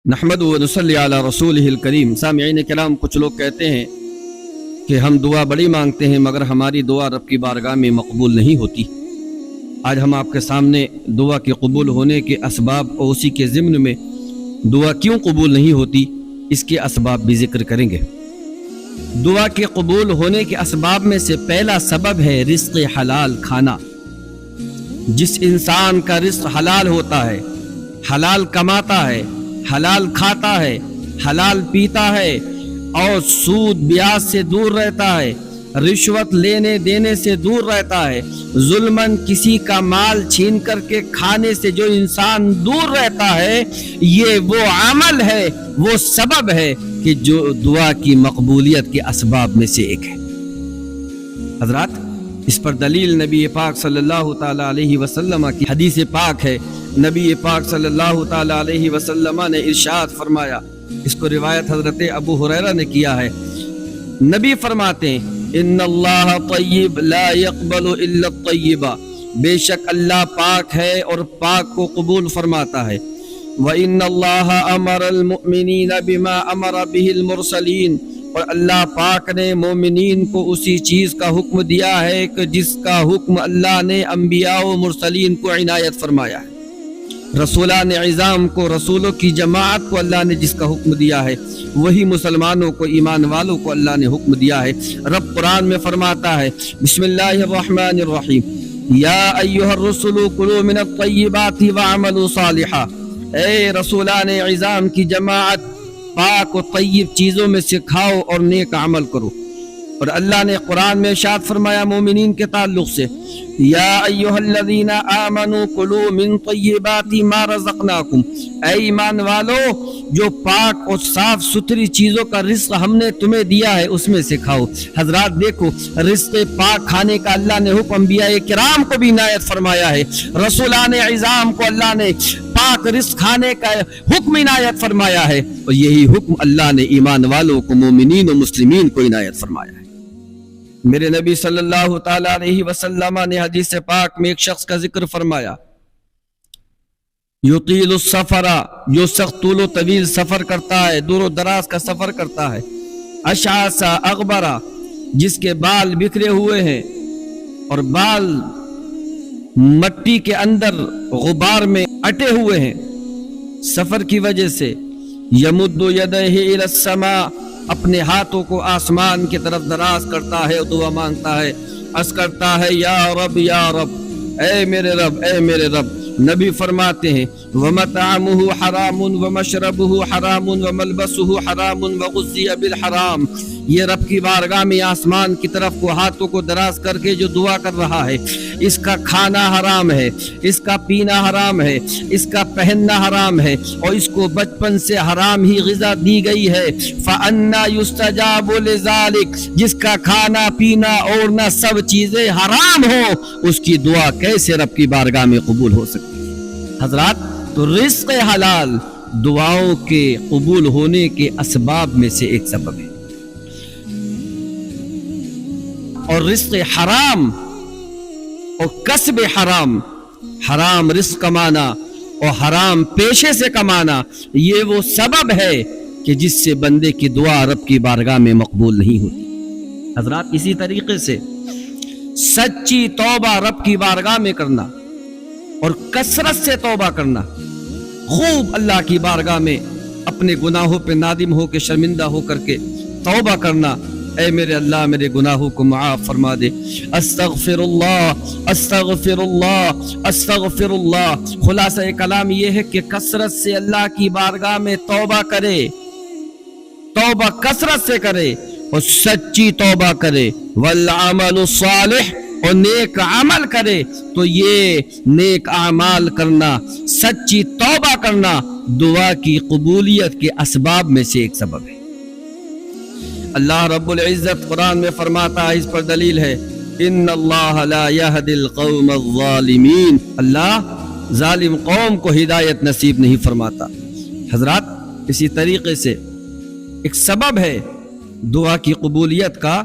نحمد و نصلی علی رسول الکریم۔ سامعین کرام، کچھ لوگ کہتے ہیں کہ ہم دعا بڑی مانگتے ہیں مگر ہماری دعا رب کی بارگاہ میں مقبول نہیں ہوتی۔ آج ہم آپ کے سامنے دعا کے قبول ہونے کے اسباب اور اسی کے ضمن میں دعا کیوں قبول نہیں ہوتی اس کے اسباب بھی ذکر کریں گے۔ دعا کے قبول ہونے کے اسباب میں سے پہلا سبب ہے رزق حلال کھانا۔ جس انسان کا رزق حلال ہوتا ہے، حلال کماتا ہے، حلال کھاتا ہے، حلال پیتا ہے اور سود بیاج سے دور رہتا ہے، رشوت لینے دینے سے دور رہتا ہے، ظلماً کسی کا مال چھین کر کے کھانے سے جو انسان دور رہتا ہے، یہ وہ عمل ہے، وہ سبب ہے کہ جو دعا کی مقبولیت کے اسباب میں سے ایک ہے۔ حضرات، اس پر دلیل نبی پاک صلی اللہ تعالی علیہ وسلم کی حدیث پاک ہے۔ نبی پاک صلی اللہ تعالی علیہ وسلم نے ارشاد فرمایا، اس کو روایت حضرت ابو ہریرہ نے کیا ہے۔ نبی فرماتے ہیں، ان اللہ طیب لا يقبل الا الطیب، بے شک اللہ پاک ہے اور پاک کو قبول فرماتا ہے۔ وَإِنَّ اللَّهَ أَمَرَ الْمُؤْمِنِينَ بِمَا أَمَرَ بِهِ الْمُرْسَلِينَ، اور اللہ پاک نے مومنین کو اسی چیز کا حکم دیا ہے کہ جس کا حکم اللہ نے انبیاء و مرسلین کو عنایت فرمایا ہے۔ رسولان عظام کو، رسولوں کی جماعت کو اللہ نے جس کا حکم دیا ہے، وہی مسلمانوں کو، ایمان والوں کو اللہ نے حکم دیا ہے۔ رب قرآن میں فرماتا ہے، بسم اللہ الرحمن الرحیم، یا ایھا الرسل کلوا من الطیبات واعملوا صالحا، اے رسولان عظام کی جماعت، پاک و طیب چیزوں میں سے کھاؤ اور نیک عمل کرو۔ اور اللہ نے قرآن میں ارشاد فرمایا مومنین کے تعلق سے، یا ایھا الذین آمنوا کلوا من طیبات ما رزقناکم، اے ایمان والو جو پاک اور صاف ستھری چیزوں کا رزق ہم نے تمہیں دیا ہے اس میں سے کھاؤ۔ حضرات دیکھو، رزق پاک کھانے کا اللہ نے حکم انبیاء کرام کو بھی عنایت فرمایا ہے، رسولان عظام کو اللہ نے پاک رزق کھانے کا حکم عنایت فرمایا ہے، اور یہی حکم اللہ نے ایمان والوں کو، مومنین و مسلمین کو عنایت فرمایا ہے۔ میرے نبی صلی اللہ تعالی علیہ وسلم نے حدیث پاک میں ایک شخص کا ذکر فرمایا، یطیل السفر، جو سخت طول و طویل سفر کرتا ہے، دور و دراز کا سفر کرتا ہے، اشعث اغبر، جس کے بال بکھرے ہوئے ہیں اور بال مٹی کے اندر غبار میں اٹے ہوئے ہیں سفر کی وجہ سے، یمد یدہ الی السماء، اپنے ہاتھوں کو آسمان کی طرف دراز کرتا ہے اور دعا مانگتا ہے، عرض کرتا ہے، یا رب یا رب، اے میرے رب، اے میرے رب۔ نبی فرماتے ہیں، وَمَطْعَمُهُ حَرَامٌ وَمَشْرَبُهُ حَرَامٌ وَمَلْبَسُهُ حَرَامٌ وَغُذِّيَ بِالْحَرَام، یہ رب کی بارگاہ میں آسمان کی طرف کو ہاتھوں کو دراز کر کے جو دعا کر رہا ہے، اس کا کھانا حرام ہے، اس کا پینا حرام ہے، اس کا پہننا حرام ہے، اور اس کو بچپن سے حرام ہی غذا دی گئی ہے۔ فَأَنَّى يُسْتَجَابُ لِذَلِكَ، جس کا کھانا پینا اوڑھنا سب چیزیں حرام ہو، اس کی دعا کیسے رب کی بارگاہ میں قبول ہو سکتی ہے؟ حضرات، تو رزق حلال دعاؤں کے قبول ہونے کے اسباب میں سے ایک سبب ہے، اور رزق حرام اور کسب حرام، حرام رزق کمانا اور حرام پیشے سے کمانا، یہ وہ سبب ہے کہ جس سے بندے کی دعا رب کی بارگاہ میں مقبول نہیں ہوتی۔ حضرات، اسی طریقے سے سچی توبہ رب کی بارگاہ میں کرنا اور کثرت سے توبہ کرنا، خوب اللہ کی بارگاہ میں اپنے گناہوں پہ نادم ہو کے، شرمندہ ہو کر کے توبہ کرنا، اے میرے اللہ میرے گناہوں کو معاف فرما دے، استغفر اللہ استغفر اللہ استغفر اللہ۔ خلاصہ کلام یہ ہے کہ کثرت سے اللہ کی بارگاہ میں توبہ کرے، توبہ کثرت سے کرے اور سچی توبہ کرے، والعمل الصالح، اور نیک عمل کرے۔ تو یہ نیک اعمال کرنا، سچی توبہ کرنا، دعا کی قبولیت کے اسباب میں سے ایک سبب ہے۔ اللہ رب العزت قرآن میں فرماتا ہے، اس پر دلیل ہے، ان اللہ لا یہدی القوم الظالمین، اللہ ظالم قوم کو ہدایت نصیب نہیں فرماتا۔ حضرات، اسی طریقے سے ایک سبب ہے دعا کی قبولیت کا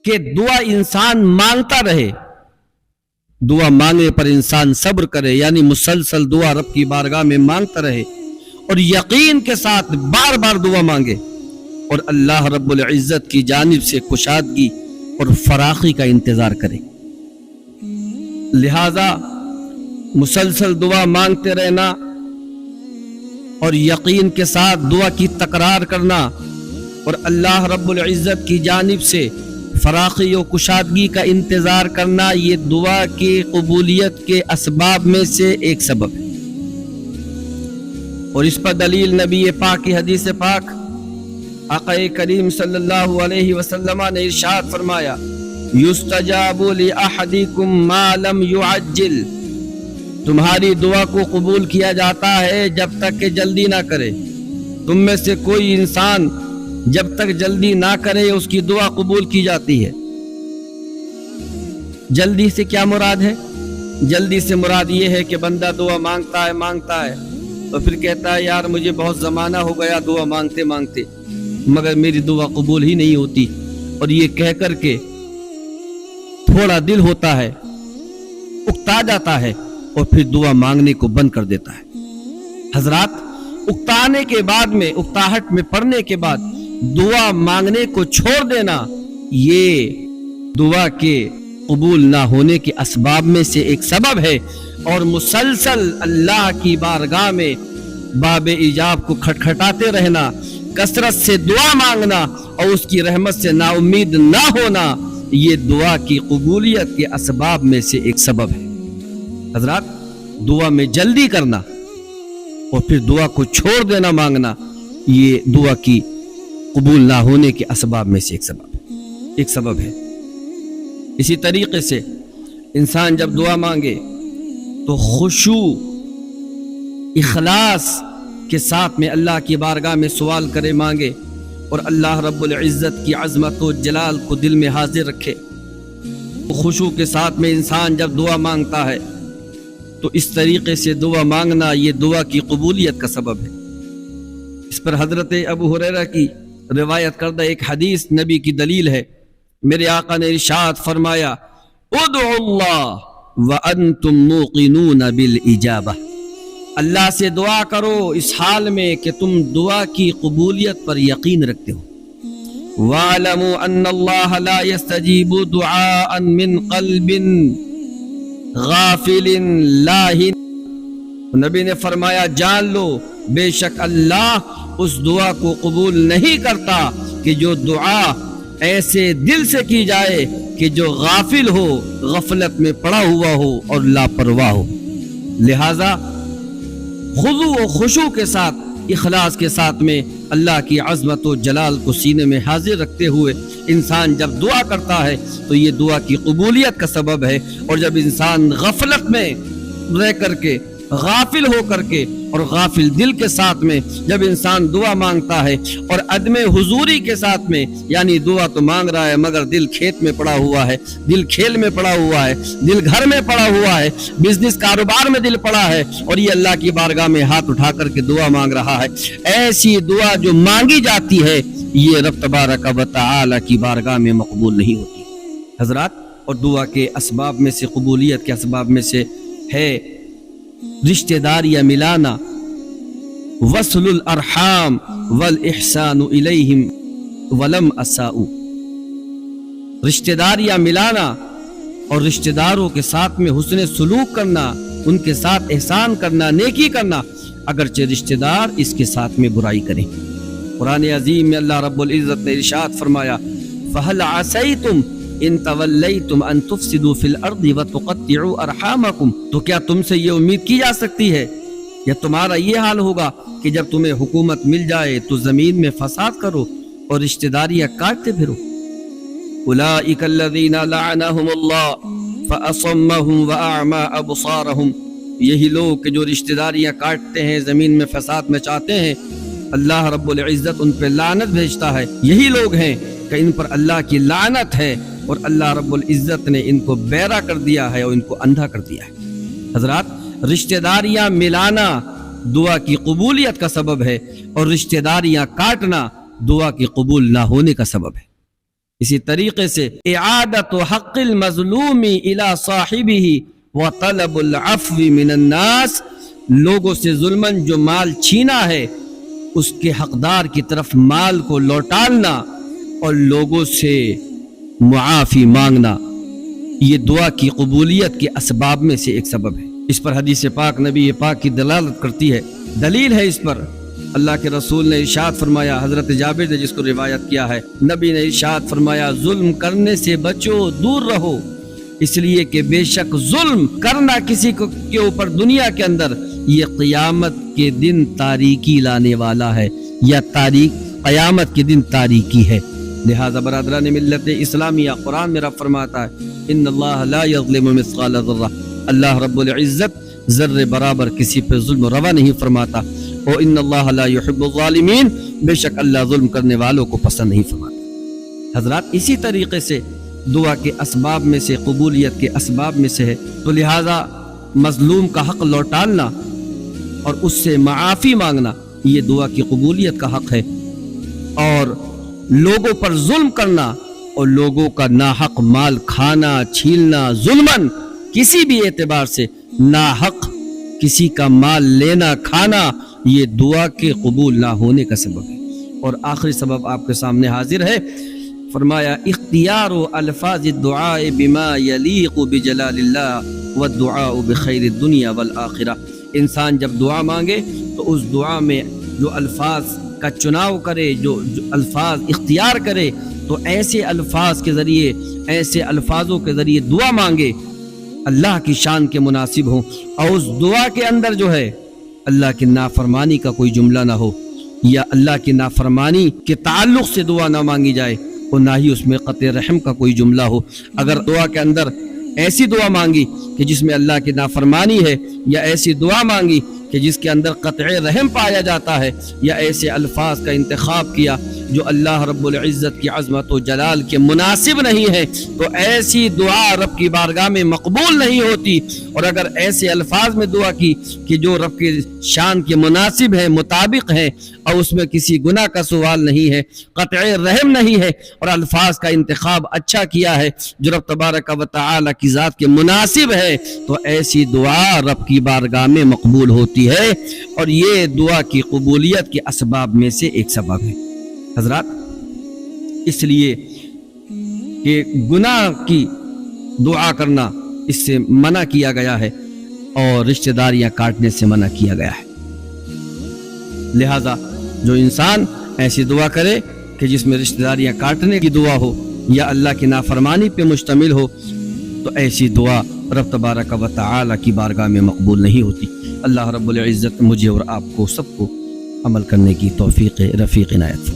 کہ دعا انسان مانگتا رہے، دعا مانگنے پر انسان صبر کرے، یعنی مسلسل دعا رب کی بارگاہ میں مانگتا رہے، اور یقین کے ساتھ بار بار دعا مانگے اور اللہ رب العزت کی جانب سے کشادگی اور فراخی کا انتظار کرے۔ لہذا مسلسل دعا مانگتے رہنا اور یقین کے ساتھ دعا کی تکرار کرنا اور اللہ رب العزت کی جانب سے فراخی و کشادگی کا انتظار کرنا، یہ دعا کی قبولیت کے اسباب میں سے ایک سبب ہے۔ اور اس پر دلیل نبی پاک کی حدیث پاک آقا کریم صلی اللہ علیہ وسلم نے ارشاد فرمایا، یستجاب لأحدکم ما لم یعجل، تمہاری دعا کو قبول کیا جاتا ہے جب تک کہ جلدی نہ کرے۔ تم میں سے کوئی انسان جب تک جلدی نہ کرے اس کی دعا قبول کی جاتی ہے۔ جلدی سے کیا مراد ہے؟ جلدی سے مراد یہ ہے کہ بندہ دعا مانگتا ہے تو پھر کہتا ہے یار مجھے بہت زمانہ ہو گیا دعا مانگتے مانگتے مگر میری دعا قبول ہی نہیں ہوتی، اور یہ کہہ کر کے تھوڑا دل ہوتا ہے، اکتا جاتا ہے اور پھر دعا مانگنے کو بند کر دیتا ہے۔ حضرات، اکتانے کے بعد میں، اکتاہٹ میں پڑنے کے بعد دعا مانگنے کو چھوڑ دینا، یہ دعا کے قبول نہ ہونے کے اسباب میں سے ایک سبب ہے، اور مسلسل اللہ کی بارگاہ میں باب ایجاب کو کھٹکھٹاتے رہنا، کثرت سے دعا مانگنا اور اس کی رحمت سے نا امید نہ ہونا، یہ دعا کی قبولیت کے اسباب میں سے ایک سبب ہے۔ حضرات، دعا میں جلدی کرنا اور پھر دعا کو چھوڑ دینا مانگنا، یہ دعا کی قبول نہ ہونے کے اسباب میں سے ایک سبب ہے۔ اسی طریقے سے انسان جب دعا مانگے تو خشوع، اخلاص کے ساتھ میں اللہ کی بارگاہ میں سوال کرے، مانگے، اور اللہ رب العزت کی عظمت و جلال کو دل میں حاضر رکھے۔ خشوع کے ساتھ میں انسان جب دعا مانگتا ہے تو اس طریقے سے دعا مانگنا یہ دعا کی قبولیت کا سبب ہے۔ اس پر حضرت ابو ہریرہ کی روایت کردہ ایک حدیث نبی کی دلیل ہے۔ میرے آقا نے ارشاد فرمایا، ادعوا اللہ وانتم موقنون بالاجابہ، اللہ سے دعا کرو اس حال میں کہ تم دعا کی قبولیت پر یقین رکھتے ہو۔ وَاعْلَمُوا أَنَّ اللَّهَ لَا يَسْتَجِيبُ دُعَاءً مِّن قَلْبٍ غَافِلٍ لَاهٍ، نبی نے فرمایا جان لو بے شک اللہ اس دعا کو قبول نہیں کرتا کہ جو دعا ایسے دل سے کی جائے کہ جو غافل ہو، غفلت میں پڑا ہوا ہو اور لاپرواہ ہو۔ لہذا خضوع و خشوع کے ساتھ، اخلاص کے ساتھ میں اللہ کی عظمت و جلال کو سینے میں حاضر رکھتے ہوئے انسان جب دعا کرتا ہے تو یہ دعا کی قبولیت کا سبب ہے۔ اور جب انسان غفلت میں رہ کر کے، غافل ہو کر کے اور غافل دل کے ساتھ میں جب انسان دعا مانگتا ہے اور عدم حضوری کے ساتھ میں، یعنی دعا تو مانگ رہا ہے مگر دل کھیت میں پڑا ہوا ہے، دل کھیل میں پڑا ہوا ہے، دل گھر میں پڑا ہوا ہے، بزنس کاروبار میں دل پڑا ہے، اور یہ اللہ کی بارگاہ میں ہاتھ اٹھا کر کے دعا مانگ رہا ہے، ایسی دعا جو مانگی جاتی ہے یہ رب تبارک و تعالی کی بارگاہ میں مقبول نہیں ہوتی۔ حضرات، اور دعا کے اسباب میں سے، قبولیت کے اسباب میں سے ہے رشتہ داریاں ملانا، وصل الارحام والاحسان الیہم ولم اساؤ، رشتہ داریاں ملانا اور رشتہ داروں کے ساتھ میں حسن سلوک کرنا، ان کے ساتھ احسان کرنا، نیکی کرنا، اگرچہ رشتہ دار اس کے ساتھ میں برائی کریں۔ قرآن عظیم میں اللہ رب العزت نے ارشاد فرمایا، فَهَلْ عَسَيْتُمْ ان تولیتم ان تفسدوا فی الارض وتقطعوا ارحامکم، تو کیا تم سے یہ امید کی جا سکتی ہے یا تمہارا یہ حال ہوگا کہ جب تمہیں حکومت مل جائے تو زمین میں فساد کرو اور رشتہ داریاں کاٹتے پھرو؟ اولئک الذین لعنہم اللہ فاصمہم واعمی ابصارہم، یہی لوگ کہ جو رشتہ داریاں کاٹتے ہیں، زمین میں فساد مچاتے ہیں، اللہ رب العزت ان پہ لعنت بھیجتا ہے۔ یہی لوگ ہیں کہ ان پر اللہ کی لعنت ہے اور اللہ رب العزت نے ان کو بیرا کر دیا ہے اور ان کو اندھا کر دیا ہے۔ حضرات، رشتہ داریاں ملانا دعا کی قبولیت کا سبب ہے اور رشتہ داریاں کاٹنا دعا کی قبول نہ ہونے کا سبب ہے۔ اسی طریقے سے اعادت حق المظلوم الی صاحبہ وطلب العفو من الناس لوگوں سے ظلمن جو مال چھینا ہے اس کے حقدار کی طرف مال کو لوٹالنا اور لوگوں سے معافی مانگنا، یہ دعا کی قبولیت کے اسباب میں سے ایک سبب ہے۔ اس پر حدیث پاک نبی پاک کی دلالت کرتی ہے، دلیل ہے اس پر۔ اللہ کے رسول نے ارشاد فرمایا، حضرت جابر نے جس کو روایت کیا ہے، نبی نے ارشاد فرمایا ظلم کرنے سے بچو، دور رہو، اس لیے کہ بے شک ظلم کرنا کسی کے اوپر دنیا کے اندر یہ قیامت کے دن تاریکی لانے والا ہے، یا قیامت کے دن تاریکی ہے۔ لہذا برادران ملت اسلامیہ، قرآن میں رب فرماتا ہے ان اللہ لا یظلم مثقال ذرہ، اللہ رب العزت ذرے برابر کسی پہ ظلم روا نہیں فرماتا، اور ان اللہ لا یحب الظالمین، بے شک اللہ ظلم کرنے والوں کو پسند نہیں فرماتا۔ حضرات، اسی طریقے سے دعا کے اسباب میں سے، قبولیت کے اسباب میں سے ہے، تو لہذا مظلوم کا حق لوٹالنا اور اس سے معافی مانگنا یہ دعا کی قبولیت کا حق ہے، اور لوگوں پر ظلم کرنا اور لوگوں کا ناحق مال کھانا، چھیلنا، ظلمن کسی بھی اعتبار سے ناحق کسی کا مال لینا، کھانا، یہ دعا کے قبول نہ ہونے کا سبب ہے۔ اور آخری سبب آپ کے سامنے حاضر ہے، فرمایا اختیار الفاظ الدعاء بما یلیق بجلال اللہ والدعاء بخیر الدنیا والآخرہ۔ انسان جب دعا مانگے تو اس دعا میں جو الفاظ کا چناؤ کرے، جو الفاظ اختیار کرے، تو ایسے الفاظ کے ذریعے، ایسے الفاظوں کے ذریعے دعا مانگے اللہ کی شان کے مناسب ہوں، اور اس دعا کے اندر جو ہے اللہ کی نافرمانی کا کوئی جملہ نہ ہو، یا اللہ کی نافرمانی کے تعلق سے دعا نہ مانگی جائے، اور نہ ہی اس میں قطع رحم کا کوئی جملہ ہو۔ اگر دعا کے اندر ایسی دعا مانگی کہ جس میں اللہ کی نافرمانی ہے، یا ایسی دعا مانگی کہ جس کے اندر قطع رحم پایا جاتا ہے، یا ایسے الفاظ کا انتخاب کیا جو اللہ رب العزت کی عظمت و جلال کے مناسب نہیں ہے، تو ایسی دعا رب کی بارگاہ میں مقبول نہیں ہوتی۔ اور اگر ایسے الفاظ میں دعا کی کہ جو رب کی شان کے مناسب ہے، مطابق ہے، اور اس میں کسی گناہ کا سوال نہیں ہے، قطع رحم نہیں ہے، اور الفاظ کا انتخاب اچھا کیا ہے جو رب تبارک و تعالی کی ذات کے مناسب ہے، تو ایسی دعا رب کی بارگاہ میں مقبول ہوتی ہے، اور یہ دعا کی قبولیت کے اسباب میں سے ایک سبب ہے۔ حضرات، اس لیے کہ گناہ کی دعا کرنا اس سے منع کیا گیا ہے، اور رشتہ داریاں کاٹنے سے منع کیا گیا ہے۔ لہذا جو انسان ایسی دعا کرے کہ جس میں رشتہ داریاں کاٹنے کی دعا ہو، یا اللہ کی نافرمانی پہ مشتمل ہو، تو ایسی دعا رب تبارک و تعالی کی بارگاہ میں مقبول نہیں ہوتی۔ اللہ رب العزت مجھے اور آپ کو سب کو عمل کرنے کی توفیق رفیق عنایت فرمائے۔